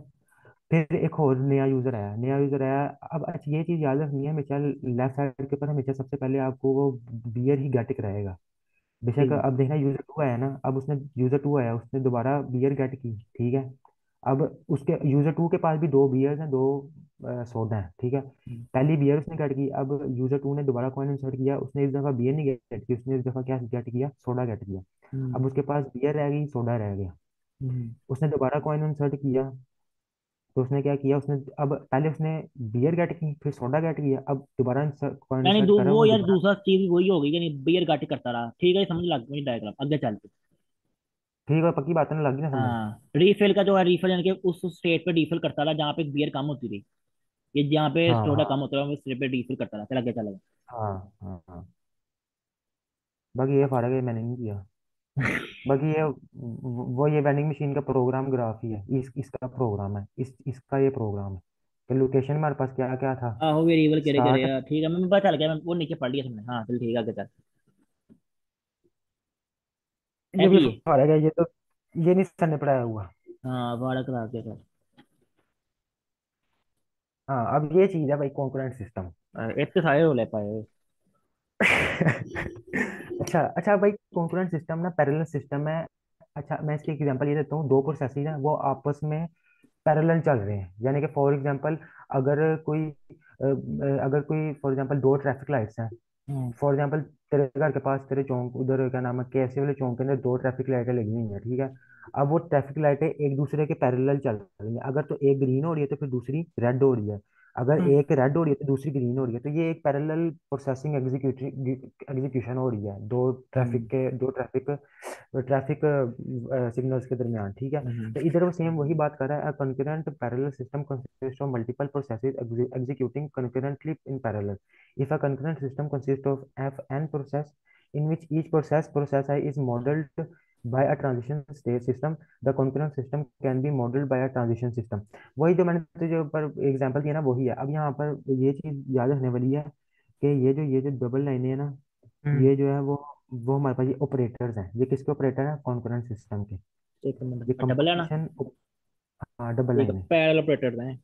फिर एक और नया यूजर आया, नया यूजर आया, अब अच्छा ये चीज याद रखनी है हमेशा, लेफ्ट साइड के ऊपर हमेशा सबसे पहले आपको वो बियर ही गेट कराएगा, बेशक। ठीक है। अब देखना यूजर टू आया ना, अब उसने यूजर टू आया, उसने दोबारा बियर गेट की, ठीक है। अब उसके यूजर टू के पास भी दो बियर्स हैं, दो सोडा हैं, ठीक है। हम्म। पहली बियर उसने गेट की, अब यूजर टू ने दोबारा कॉइन इंसर्ट किया, उसने इस दफा बियर नहीं गेट की, उसने इस दफा क्या गेट किया, सोडा गेट किया। हम्म। अब उसके पास बियर रह गई, सोडा रह गया, हम्म। उसने दोबारा कॉइन इंसर्ट किया, तो उसने क्या किया, उसने अब पहले उसने बियर गेट की, फिर सोडा गेट किया, अब दोबारा कॉइन यानी इंसर्ट करा, वो वो यार दोबारा, दूसरा चीज वही होगी, यानी बियर गाटी करता रहा, ठीक है, समझ लग गई डायग्राम, आगे चलते। ठीक है, पक्की बात है ना, लगी ना समझ। हाँ, रीफिल का जो है, रीफिल यानी कि उस स्टेट पे रीफिल करता रहा जहाँ पे बियर कम होती रही, ये जहाँ पे हाँ सोडा कम हाँ होता रहा उस स्टेट पे रीफिल करता रहा, चला गया चला हाँ हाँ हाँ। बाकी ये फर्क है, मैंने नहीं किया। गया। बाकी ये वो ये वेंडिंग मशीन का प्रोग्राम ग्राफ ही है, इसका प्रोग्राम है, इसका ये प्रोग्राम है कि लोकेशन में हमारे पास क्या क्या था, आहो वेरिएबल करे करे स्टार्ट। यार, ठीक है, मैं पता चल गया, मैं वो नीचे पढ़ लिया तुमने, हाँ चल ठीक है, आगे चल। ये भी ऐसी है। फर्क है, ये तो ये नहीं सर ने पढ़ाया हुआ। हाँ बारह का आगे चल। हाँ अब ये चीज है भाई, कॉन्करेंट सिस्टम। इतने सारे रोल है पाए। अच्छा अच्छा भाई, कॉन्करेंट सिस्टम ना पैरेलल सिस्टम है। अच्छा मैं इसकी एग्जांपल ये देता हूँ, दो प्रोसेसेस हैं वो आपस में पैरेलल चल रहे हैं, यानी कि फॉर एग्जांपल अगर कोई अगर कोई फॉर एग्जांपल दो ट्रैफिक लाइट्स हैं, हम्म। फॉर एग्जांपल तेरे घर के पास, तेरे चौक उधर क्या नाम है, केएफसी वाले चौक के अंदर दो ट्रैफिक लाइटें लगी हुई हैं, ठीक है। अब वो ट्रैफिक लाइटें एक दूसरे के पैरेलल चल रही हैं, अगर तो एक ग्रीन हो रही है तो फिर दूसरी रेड हो रही है, अगर हम्म। एक रेड हो रही है तो दूसरी ग्रीन हो रही है, तो ये एक पैरेलल प्रोसेसिंग एग्जीक्यूशन हो रही है, हम्म। दो ट्रैफिक ट्रैफिक सिग्नल्स के दरमियान, ठीक है। हम्म। तो इधर वो सेम वही बात कर रहा है, concurrent parallel system consist of multiple processes executing concurrently in parallel. If a concurrent system consists of Fn process in which each process I is modeled by a transition state system, the concurrent system can be modeled by a transition system। वही जो मैंने तुझे ऊपर example दिया ना वही है। अब यहाँ पर ये चीज याद रखने वाली है कि ये जो डबल लाइनें है ना, हम्म। ये जो है वो हमारे पास ये ऑपरेटर्स हैं, ये किसके ऑपरेटर हैं, कॉन्करेंट सिस्टम के। एक ये मिनट, डबल है ना। कंपाइलेशन, हाँ डबल ठीक है, लाइन है, पैरेलल ऑपरेटर हैं।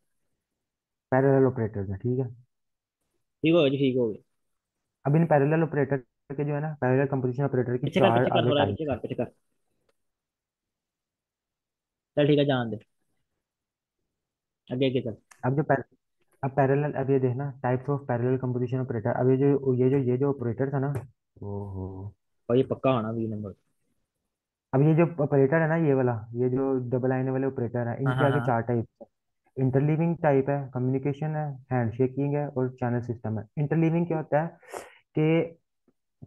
पैरेलल ऑपरेटर्स हैं, ठीक है। ठीक हो गया जी, ठीक हो गया। अब इन पैरेलल ऑपरेटर के जो है ना, पैरेलल कंपोजिशन ऑपरेटर की चार पीछे कर आगे थोड़ा, टाइप्स हैं। पीछे कर। चल ठीक है, जान दे, आगे आगे चल। अब जो अब पैरेलल, अब ये देखना types of parallel composition operator, अब ये जो ऑपरेटर था ना, ओहो, और ये पक्का होना 20 नंबर। अब ये जो ऑपरेटर है ना, ये वाला, ये जो डबल लाइन वाले ऑपरेटर है, हाँ इनके हाँ आगे हाँ। चार टाइप है। इंटरलीविंग टाइप है, कम्युनिकेशन है, हैंडशेकिंग है, और चैनल सिस्टम है। इंटरलीविंग क्या होता है कि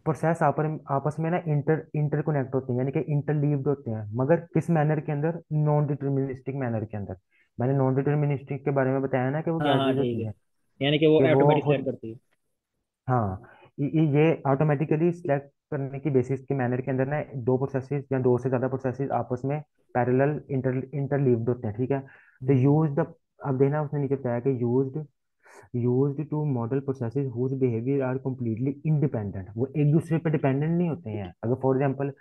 प्रोसेस आपस में ना इंटरकनेक्ट होते हैं, यानी कि इंटरलीव्ड होते हैं, मगर किस मैनर के अंदर? नॉन डिटर्मिनिस्टिक मैनर के अंदर। मैंने नॉन डिटर्मिनिस्टिक के बारे में बताया ना कि वो हाँ क्या हाँ चीज़ ठीक होती है, है। यानी कि वो कि वो ऑटोमेटिक सेलेक्ट खुद, करती है। हाँ, ये ऑटोमेटिकली सिलेक्ट करने की बेसिस के मैनर के अंदर ना दो प्रोसेसेस या दो से ज़्यादा प्रोसेसेस आपस में पैरेलल इंटरलीव्ड होते हैं, ठीक है। तो हम्म। यूज द, अब देखना उसने नीचे बताया कि used to model processes whose behavior are completely independent। वो एक दूसरे पे डिपेंडेंट नहीं होते हैं। अगर फॉर एग्जांपल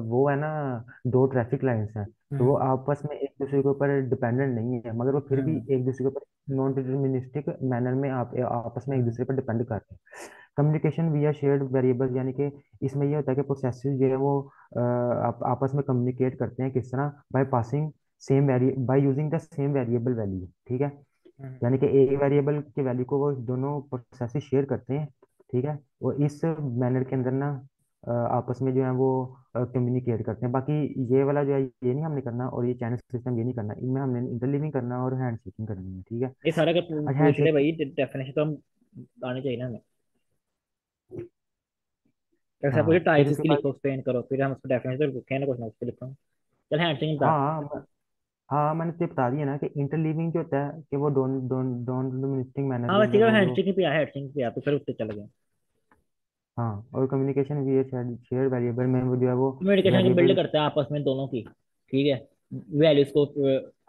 वो है ना, दो ट्रैफिक लाइंस हैं, तो वो हम्म। आपस में एक दूसरे के ऊपर डिपेंडेंट नहीं है, मगर वो फिर भी हम्म। एक दूसरे के ऊपर नॉन डिटर्मिनिस्टिक मैनर में आपस में एक हम्म। दूसरे पर डिपेंड करते हैं। कम्युनिकेशन विया शेयर्ड वेरिएबल, यानी कि इसमें ये होता है कि प्रोसेसेस जो है वो आपस में कम्युनिकेट करते हैं किस तरह? By passing same very by using the same variable value, ठीक है। हम्म। यानी कि एक वेरिएबल की वैल्यू को वो दोनों प्रोसेस शेयर करते हैं, ठीक है। और इस मैनर के अंदर ना आपस में जो है वो कम्युनिकेट करते हैं। बाकी ये वाला जो है ये नहीं हमने करना, और ये चैनल सिस्टम ये नहीं करना, इनमें हमने इंटरलीविंग करना और हैंड शेकिंग करनी है, ठीक है। ये सारा का अच्छा, हैंड पूछ ले शेक, भाई, डेफिनेशन तो हम आनी चाहिए ना हमें। ऐसा पूछे हाँ फिर टाइप्स उसके इसकी बाद, लिखो, एक्सप्लेन करो, फिर हम उसको डेफिनेशन तो लिखे ना, कुछ ना उसको लिखो। चल हैंडसिंग बता। हाँ हाँ, मैंने तो ये बता दिया ना कि इंटरलीविंग जो होता है कि वो don't don't don't dominating manner हाँ के बस ठीक अंदर है, वो जो, हैंडसिंग पे आ, हैंडसिंग पे आ, तो फिर उससे चल गए। हाँ, और कम्युनिकेशन भी शेयर वेरिएबल में वो जो है वो कम्युनिकेशन की बिल्ड वेरिएबल, करता है आपस में दोनों की, ठीक है, वैल्यूज को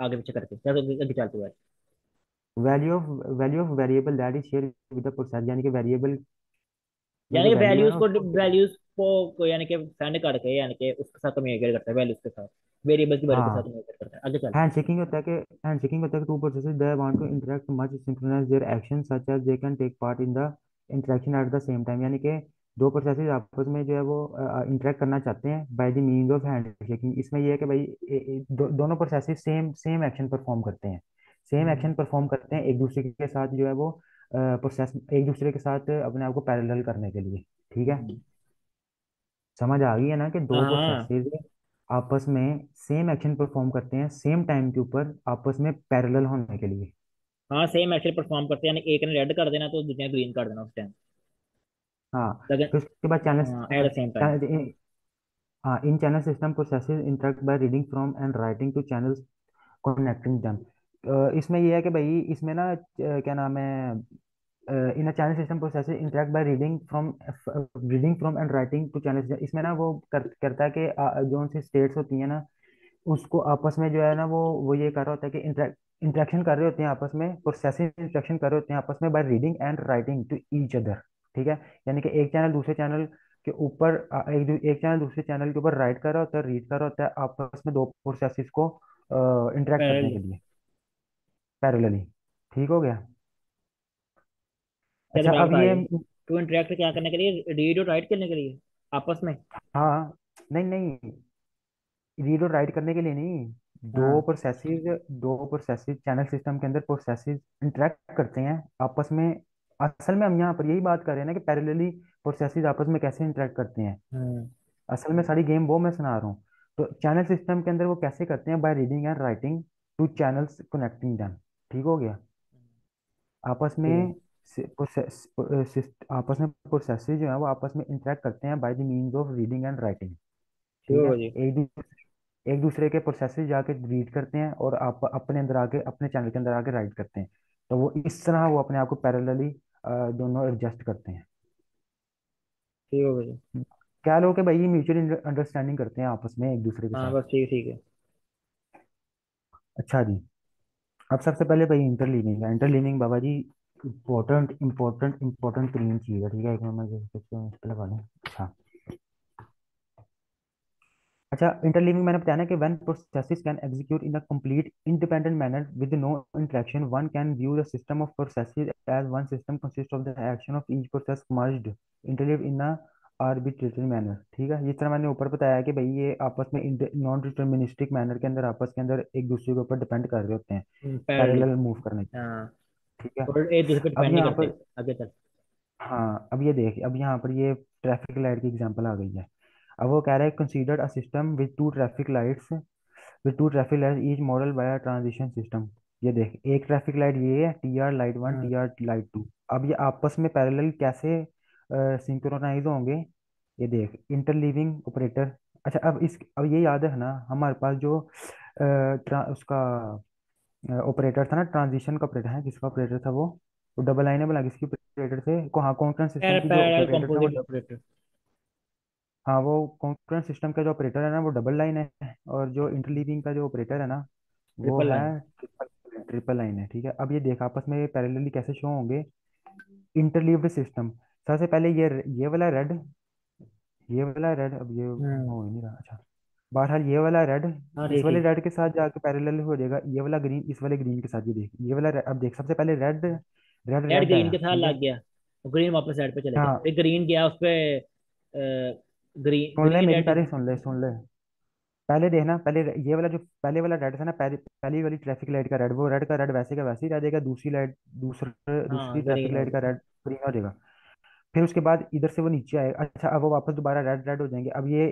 आगे पीछे करके क्या तो आगे चलते हुए। Value of variable that is share with the process, यानी कि वेरिएबल में यानी जो कि वैल्यू है वैल्यूज ना को उसको, यानी कि सेंड करके, यानी कि उसके साथ कम्युनिकेट करता है, वैल्यूज के साथ, वेरिएबल की वैल्यू के साथ हाँ, कम्युनिकेट करता है। आगे चल। हैंड शेकिंग होता है कि two processes they want to interact much synchronize their action such as they can take part in the interaction at the same time, यानी कि दो प्रोसेसेस आपस में जो है वो इंटरेक्ट करना चाहते हैं by the means of hand shaking. इसमें ये है कि भाई दोनों processes same same action perform करते हैं, सेम हम्म। एक्शन परफॉर्म करते हैं एक दूसरे के साथ जो है वो प्रोसेस एक दूसरे के साथ अपने आप को पैरेलल करने के लिए, ठीक है। हम्म। समझ आ गई है ना कि हाँ दो हाँ। प्रोसेसेस आपस में सेम एक्शन परफॉर्म करते हैं सेम टाइम के ऊपर आपस में पैरेलल होने के लिए। हाँ सेम एक्शन परफॉर्म करते हैं, यानी एक ने रेड कर देना तो दूसरे ने ग्रीन कर देना उस टाइम, हाँ, लेकिन फिर उसके बाद चैनल, हाँ एट द सेम टाइम। हाँ, in channel system processes interact by reading from and writing to channels connecting them. इसमें यह है कि भाई इसमें ना क्या नाम है, in a channel system processes interact by reading from and writing to channel. इसमें ना वो करता है कि जो उनसे स्टेट्स होती हैं ना, उसको आपस में जो है ना वो ये कर रहा होता है कि इंटरेक्शन कर रहे होते हैं आपस में, प्रोसेसिंग इंटरेक्शन कर रहे होते हैं आपस में by reading and writing to each other, ठीक है। यानी कि एक चैनल दूसरे चैनल के ऊपर एक चैनल दूसरे चैनल के ऊपर राइट कर रहा होता है, रीड कर रहा होता है आपस में दो प्रोसेसेस को इंटरेक्ट करने पैरेलल। के लिए पैरेलली, ठीक हो गया। चल अच्छा, बड़ा अब बता ये, ये, टू इंटरेक्ट क्या करने के लिए, रीड और राइट करने के लिए आपस में। हाँ, नहीं नहीं, रीड और राइट करने के लिए नहीं, हाँ। दो प्रोसेसेस चैनल सिस्टम के अंदर प्रोसेसेस इंटरेक्ट करते हैं आपस में। असल में हम यहाँ पर यही बात कर रहे हैं ना कि पैरेलली प्रोसेसेस आपस में कैसे इंटरेक्ट करते हैं। हम्म। असल में सारी गेम वो मैं सुना रहा हूँ। तो चैनल सिस्टम के अंदर वो कैसे करते हैं? Bye reading and writing to channels connecting them, ठीक हो गया। आपस ठीक है। में आपस में प्रोसेसेस जो है वो आपस में इंटरेक्ट करते हैं by the means of reading and writing, ठीक ठीक है। है जी। एक दूसरे के प्रोसेसेस जाके रीड करते हैं और आप अपने अंदर आके अपने चैनल के अंदर आके राइट करते हैं। तो वो इस तरह वो अपने आप को पैरेलली दोनों एडजस्ट करते हैं। ठीक हो गया जी। क्या लोग कि भाई ये म्यूचुअल अंडरस्टैंडिंग करते हैं आपस में एक दूसरे के हाँ साथ। बस ठीक है। अच्छा जी, अब सबसे पहले भाई इंटरलीविंग है। इंटरलीविंग बाबा जी इंपॉर्टेंट तीन चीज़ है, ठीक है। एक मिनट में इस पे लगा लूँ। अच्छा, अच्छा, इंटरलीविंग मैंने बताया ना कि when processes can execute in a complete independent manner with no interaction, one can view the system of processes as one system consist of the action of each process merged interleave in a arbitrary manner, ठीक है। जिस तरह मैंने ऊपर बताया कि भाई ये आपस में नॉन डिटर्मिनिस्टिक मैनर के अंदर आपस के अंदर एक दूसरे के ऊपर डिपेंड कर रहे होते हैं पैरेलली। पैरेलल मूव करने के लिए, हाँ। ठीक है। और एक दूसरे पे अब डिपेंड नहीं यहाँ करते। पर, आगे चल। हाँ, अब ये देख, अब यहाँ पर ये ट्रैफिक लाइट की एग्जांपल आ गई है। अब वो कह रहा है considered a system with two traffic light each model by transition system. ये देख, एक ट्रैफिक लाइट ये है, TR लाइट 1, हम्म। TR light 2। अब ये आपस में पैरेलल कैसे सिंक्रोनाइज होंगे, ये देख, इंटरलीविंग ऑपरेटर। अच्छा, अब ये याद है ना हमारे पास जो उसका ऑपरेटर था ना, ट्रांजिशन का ऑपरेटर है, किसका ऑपरेटर था वो डबल लाइन है, किसकी ऑपरेटर थे को, हाँ, कॉन्करेंट सिस्टम की जो पैरेलल ऑपरेटर था वो कंपोजिट ऑपरेटर। हाँ, वो कॉन्करेंट सिस्टम का जो ऑपरेटर है ना वो डबल लाइन है, और जो इंटरलीविंग का जो ऑपरेटर है ना वो ट्रिपल है लाइन। ट्रिपल लाइन है। ठीक है, अब ये देख आपस में पैरेलली कैसे शो होंगे। इंटरलीव्ड सिस्टम, सबसे पहले ये वाला रेड, अब ये हम्म। हो ही नहीं रहा। अच्छा, बहरहाल ये वाला रेड हाँ इस ठीक वाले ठीक। रेड के साथ जाके पैरेलल हो जाएगा, ये वाला ग्रीन इस वाले ग्रीन के साथ। ये देख, ये वाला अब देख, सबसे पहले red red red red green आया, के साथ ठीक है। लग गया, ग्रीन वापस साइड पे चले गया, हाँ, फिर ग्रीन गया उस पे, ग्रीन सुन ले ग्रीन मेरी, रेड। पहले सुन ले। पहले देखना, पहले ये वाला जो पहले वाला रेड था ना, पहली वाली ट्रैफिक लाइट का रेड, वो रेड का रेड वैसे का वैसे ही रह जाएगा। दूसरी हाँ ट्रैफिक ग्रीन हो लाइट का गया। रेड ग्रीन हो जाएगा। फिर उसके बाद इधर से वो नीचे आएगा। अच्छा, अब वो वापस दोबारा रेड रेड हो जाएंगे। अब ये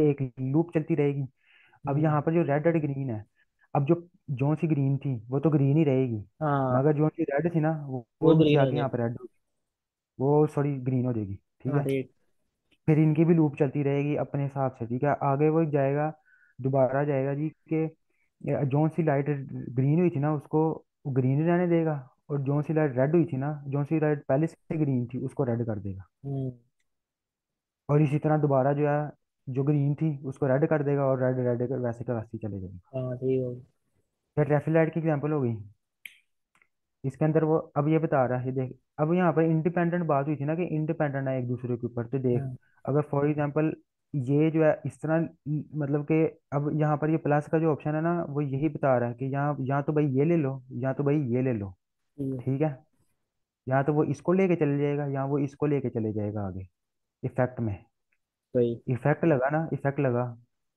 एक लूप चलती रहेगी। अब हम्म। यहाँ पर जो रेड रेड ग्रीन है, अब जो सी ग्रीन थी वो तो ग्रीन ही रहेगी, हाँ मगर जो सी रेड थी ना वो वो नीचे ग्रीन हो आके गया। यहाँ पर रेड, वो सॉरी ग्रीन हो जाएगी। ठीक हाँ है, ठीक। फिर इनकी भी लूप चलती रहेगी अपने हिसाब से। ठीक है, आगे वो जाएगा, दोबारा जाएगा जी के जो सी लाइट ग्रीन हुई थी ना उसको ग्रीन ही रहने देगा, और जो सी लाइट रेड हुई थी ना, जो सी लाइट पहले से ग्रीन थी उसको रेड कर देगा। हम्म। और इसी तरह दोबारा जो है, जो ग्रीन थी उसको रेड कर देगा, और रेड रेड वैसे का वैसे ही चले जाएगा। हाँ ठीक हो गया। फिर ट्रैफिक लाइट की एग्जांपल हो गई। इसके अंदर वो अब ये बता रहा है, देख, अब यहाँ पर इंडिपेंडेंट बात हुई थी ना कि इंडिपेंडेंट है एक दूसरे के ऊपर, तो देख, हम्म। अगर फॉर एग्जांपल ये जो है इस तरह मतलब कि अब यहाँ पर ये प्लस का जो ऑप्शन है ना वो यही बता रहा है कि यहाँ यहाँ तो भाई ये ले लो, या तो भाई ये ले लो। ठीक है। ठीक है, यहाँ तो वो इसको लेके चले जाएगा, यहाँ वो इसको लेके चले जाएगा आगे इफेक्ट में। सही। इफेक्ट लगा ना, इफेक्ट लगा,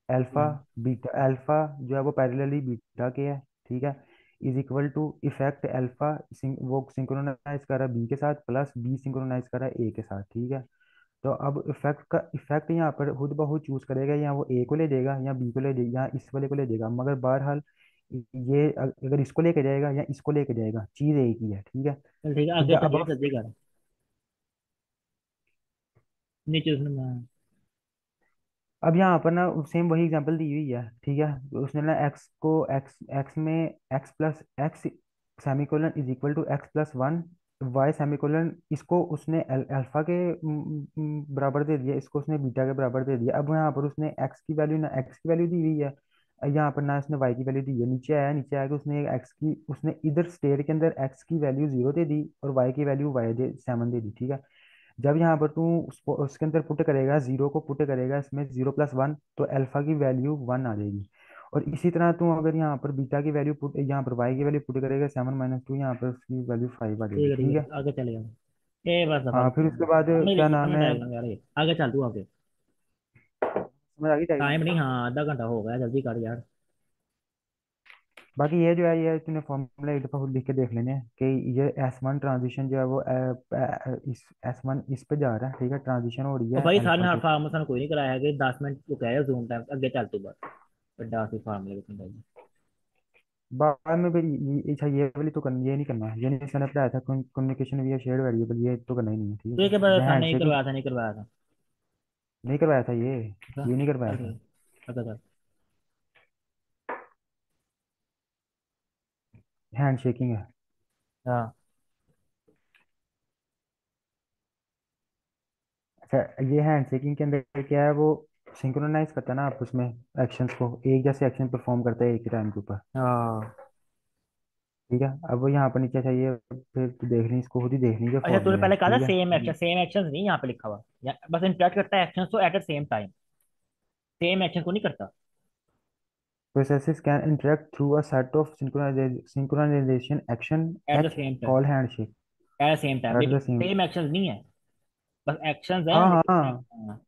अल्फा हम्म। बीटा, अल्फा जो है वो पैरेलली बीटा के है। ठीक है, is equal to effect alpha, वो सिंक्रोनाइज कर रहा है बी के साथ, प्लस बी सिंक्रोनाइज कर रहा है ए के साथ। ठीक है, तो अब इफेक्ट यहाँ पर खुद ब खुद चूज करेगा, या वो ए को ले देगा या बी को ले देगा या इस वाले को ले देगा, मगर बहरहाल ये अगर इसको लेके जाएगा या इसको लेके जाएगा, चीज एक ही है। ठीक है, चल ठीक है, द आगे चलिए, अब जल्दी कर। नीचे उसने अब यहाँ पर ना सेम वही एग्जांपल दी हुई है। ठीक है, उसने ना एक्स को एक्स एक्स में X semicolon is equal to x+1, Y semicolon, इसको उसने अल्फा के बराबर दे दिया, इसको उसने बीटा के बराबर दे दिया। अब यहाँ पर उसने एक्स की वैल्यू ना एक्स की वैल्यू दी हुई है, यहाँ पर ना उसने वाई की वैल्यू दी है। नीचे आया कि उसने उसने इधर स्टेट के अंदर एक्स की वैल्यू 0 दे दी, और वाई की वैल्यू वाई दे 7 दे दी। ठीक है, जब यहाँ पर तू उसके अंदर पुट करेगा, जीरो को पुट करेगा इसमें, 0+1, तो अल्फा की वैल्यू 1 आ जाएगी। और इसी तरह तू अगर यहाँ पर बीटा की वैल्यू पुट, यहाँ पर वाई की वैल्यू पुट करेगा, 7 - 2, यहाँ पर उसकी वैल्यू 5 आ ठीक जाएगी। है ठीक ठीक है, है, आगे चले जाओ। ए बस दफा, हाँ, फिर उसके बाद समझ क्या लीजिए, नाम समझ है, आएगा यार ये, आगे चल तू आगे। समझ आ गई टाइम डायग्राम। नहीं, हाँ आधा घंटा हो गया, जल्दी कर यार। बाकी ये जो है, ये तूने फॉर्मूला एक दफा खुद लिख के देख लेने हैं कि ये S1 ट्रांजिशन जो है वो इस S1 इस पे जा रहा है। ठीक है, ट्रांजिशन हो रही और है भाई सारे अल्फा ने के ऊपर। फार्मूला कोई नहीं कराया है कि 10 मिनट को कह रहे जूम टाइम, आगे चल तू बस। बड़ा सी फार्मूले को समझाइए। बाद में फिर अच्छा, ये वाली तो करना, ये नहीं करना है, ये नहीं मैंने पढ़ाया था, कम्युनिकेशन विया शेयर्ड वेरिएबल, ये तो करना ही नहीं है। ठीक तो एक बार है, था, हैंड नहीं शेकिंग करवाया था, नहीं करवाया था। नहीं करवाया था अच्छा, ये नहीं करवाया चल था। ठीक है, आगे चल। हैंड शेकिंग है। हाँ। अच्छा, ये हैंड शेकिंग के अंदर क्या है, वो सिंक्रोनाइज करता है ना आपस में एक्शंस को, एक जैसे एक्शन परफॉर्म करता है एक ही टाइम के ऊपर। हाँ। ठीक है, अब वो यहाँ पर नीचे चाहिए, फिर तू देख ली, इसको खुद ही देख लीजिए, अच्छा तूने फॉर्मूले है। पहले कहा था ठीक है, सेम एक्शन नहीं यहाँ पे लिखा हुआ, बस इंटरेक्ट करता है एक्शन तो eight the same time, same action को नहीं करता। processes can interact through a set of synchronization action at the at same time, call handshake eight the same time, at the लेकिन same। सेम एक्शन नहीं है, बस actions हैं हाँ लेकिन हाँ हाँ,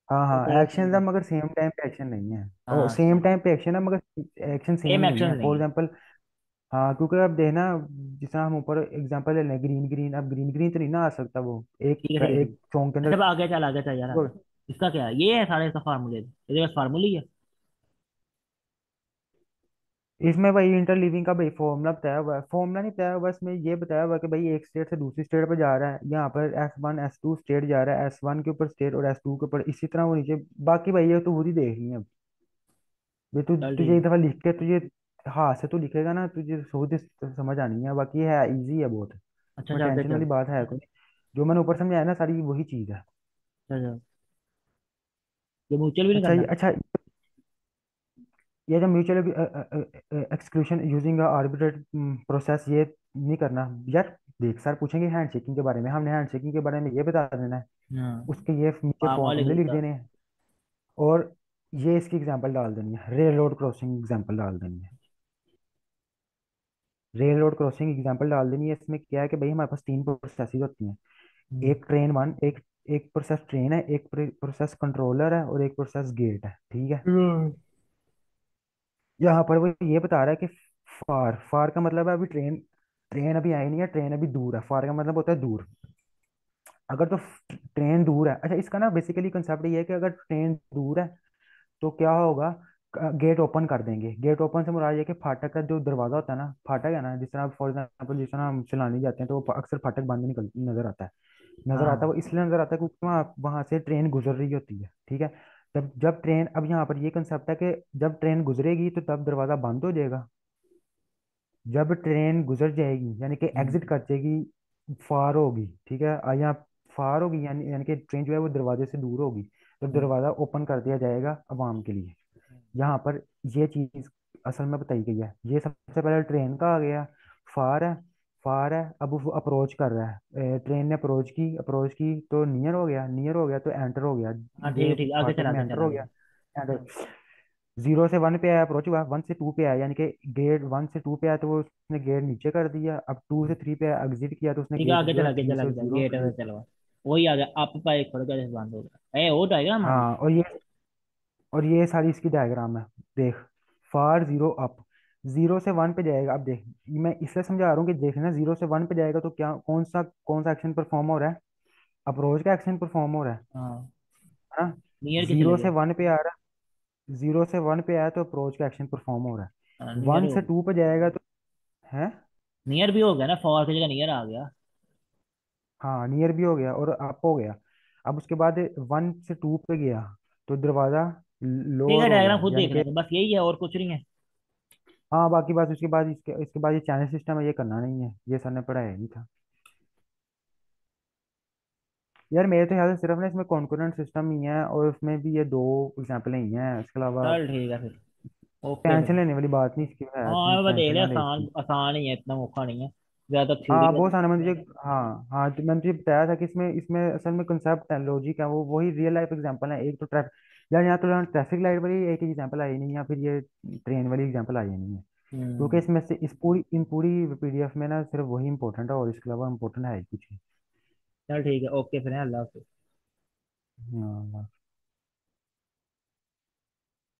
हाँ वो हाँ, सेम एक्शन है मगर सेम टाइम पे एक्शन नहीं है। ओ, हाँ सेम टाइम पे एक्शन है मगर एक्शन सेम सेम नहीं एक्शन है, नहीं फॉर है। एग्जांपल। हाँ, क्योंकि अब देखना, जिस तरह हम ऊपर एग्जांपल ले लें, ग्रीन ग्रीन, अब ग्रीन ग्रीन तो नहीं ना आ सकता वो, ठीक है ठीक है ठीक एक है। सॉन्ग के अंदर। अच्छा अब आगे चल, आगे चल यार आगे। इसका क्या है, ये है सारे इसका फार्मूले, इसके बस फार्मूले ही है। इसमें भाई इंटरलीविंग का भाई फॉर्मूला बताया हुआ है, फॉर्मूला नहीं बताया हुआ, इसमें ये बताया हुआ है कि भाई एक स्टेट से दूसरी स्टेट पर जा रहा है, यहाँ पर S1 S2 स्टेट जा रहा है, S1 के ऊपर स्टेट और S2 के ऊपर इसी तरह वो नीचे। बाकी भाई ये तो पूरी देखनी है अब। भाई तू चल तुझे ठीक एक है। दफा लिख के तुझे हाथ से तू लिखेगा ना, तुझे सोच समझ आनी है। बाकी है इजी है बहुत, अच्छा मैं चल दे टेंशन चल। वाली बात है कोई। जो मैंने ऊपर समझाया ना सारी वही चीज है। चल चल। ये म्यूचुअल भी नहीं अच्छा करना। अच्छा, ये जो mutual exclusion using arbitrate process, ये नहीं करना यार। देख सर पूछेंगे हैंडशेकिंग के बारे में, हमने हैंडशेकिंग के बारे में ये बता देना है, हाँ। उसके ये नीचे फार्मूला लिख फॉर्मूले लिख दूंगा। देने हैं, और ये इसकी एग्जांपल डाल देनी है, रेल रोड क्रॉसिंग एग्जांपल डाल देनी है। रेल रोड क्रॉसिंग एग्जांपल डाल देनी है। इसमें क्या है कि भाई हमारे पास तीन प्रोसेसेस होती हैं। हम्म। एक ट्रेन वन, एक एक प्रोसेस ट्रेन है, एक प्रोसेस कंट्रोलर है, और एक प्रोसेस गेट है, ठीक है। हम्म। यहाँ पर वो ये बता रहा है कि फार फार का मतलब है अभी ट्रेन, ट्रेन अभी आई नहीं है, ट्रेन अभी दूर है। फार का मतलब होता है दूर। अगर तो ट्रेन दूर है, अच्छा इसका ना बेसिकली कंसेप्ट ये है कि अगर ट्रेन दूर है तो क्या होगा, गेट ओपन कर देंगे। गेट ओपन से मुराद ये है कि फाटक का जो दरवाजा होता है ना, फाटक है ना, जिस तरह फॉर एग्जाम्पल जिस तरह हम चलाने जाते हैं तो वो अक्सर फाटक बंद निकल नजर आता है। नजर आता है हाँ। वो इसलिए नजर आता है क्योंकि वहाँ वहां से ट्रेन गुजर रही होती है, ठीक है। जब जब ट्रेन, अब यहाँ पर ये कंसेप्ट है कि जब ट्रेन गुजरेगी तो तब दरवाजा बंद हो जाएगा। जब ट्रेन गुजर जाएगी यानी कि हम्म। एग्जिट कर जाएगी, फार होगी, ठीक है। यहाँ फार होगी यानी यानी कि ट्रेन जो है वो दरवाजे से दूर होगी, तो हम्म। दरवाजा ओपन कर दिया जाएगा अवाम के लिए। यहाँ पर ये चीज असल में बताई गई है। ये सबसे पहले ट्रेन का आ गया। फार है, फार है, अब वो अप्रोच कर रहा है, ट्रेन ने अप्रोच की तो नियर हो गया, नियर हो गया तो एंटर हो गया। हाँ ठीक ये है ठीक है, आगे फाटक चला में आगे एंटर चला हो आगे गया। चला। एंटर 0 से 1 पे आया, अप्रोच हुआ, 1 से 2 पे आया यानी कि गेट 1 से 2 पे आया तो वो उसने गेट नीचे कर दिया। अब 2 से 3 पे एग्जिट किया तो उसने ठीक है, गेट आगे जो चला है आगे थ्री चला से आगे चला, जीरो गेट है चलो। वही आ गया, आप पर एक थोड़ा जैसे बंद होगा, ए वो डायग्राम आ गई। हाँ और ये सारी इसकी डायग्राम है। देख, फार जीरो अप, 0 से 1 पे जाएगा। अब देख, मैं इसलिए समझा रहा हूँ कि देखना 0 से 1 पे जाएगा तो क्या, कौन सा एक्शन परफॉर्म हो रहा है, अप्रोच का एक्शन परफॉर्म हो रहा हाँ। है ना। नियर के चले जीरो से गए। वन पे आ रहा है, 0 से 1 पे आया तो अप्रोच का एक्शन परफॉर्म हो रहा हाँ, है। नियर वन हो से गया। टू पे जाएगा तो है। नियर भी हो गया ना, फॉर की जगह नियर आ गया। हाँ नियर भी हो गया और अप हो गया। अब उसके बाद 1 से 2 पे गया तो दरवाजा ठीक है, लोअर हो डायग्राम गया खुद यानी देख कि। लेंगे, बस यही है और कुछ नहीं है। हाँ बाकी बात उसके बाद, इसके बाद ये चैनल सिस्टम है, ये करना नहीं है, ये सर ने पढ़ाया नहीं था। यार मेरे तो ख्याल से सिर्फ ना इसमें कॉन्करेंट सिस्टम ही है, और उसमें भी ये दो एग्जाम्पल ही हैं, इसके अलावा चल ठीक है फिर। ओके फिर। टेंशन लेने वाली बात नहीं इसकी है, तुम हाँ मैं देख टेंशन लिया, ना ले आसान इसकी। आसान ही है, इतना औखा नहीं है। ज्यादा थ्योरी हाँ का। बहुत आना, मैंने तुझे, हाँ हाँ तो मैंने तुझे बताया था कि इसमें इसमें असल में कंसेप्ट है, लॉजिक है, वो वही रियल लाइफ एग्जांपल है। एक तो ट्रैफिक, यार यहाँ तो ट्रैफिक लाइट वाली एक एग्जांपल आई नहीं, या फिर ये ट्रेन वाली एग्जांपल आई नहीं है, क्योंकि हम्म। इसमें से इस पूरी इन पूरी पीडीएफ में ना सिर्फ वही इंपॉर्टेंट है, और इसके अलावा इंपॉर्टेंट है ही कुछ नहीं। चल ठीक है, ओके फिर, अल्लाह हाफिज़। हाँ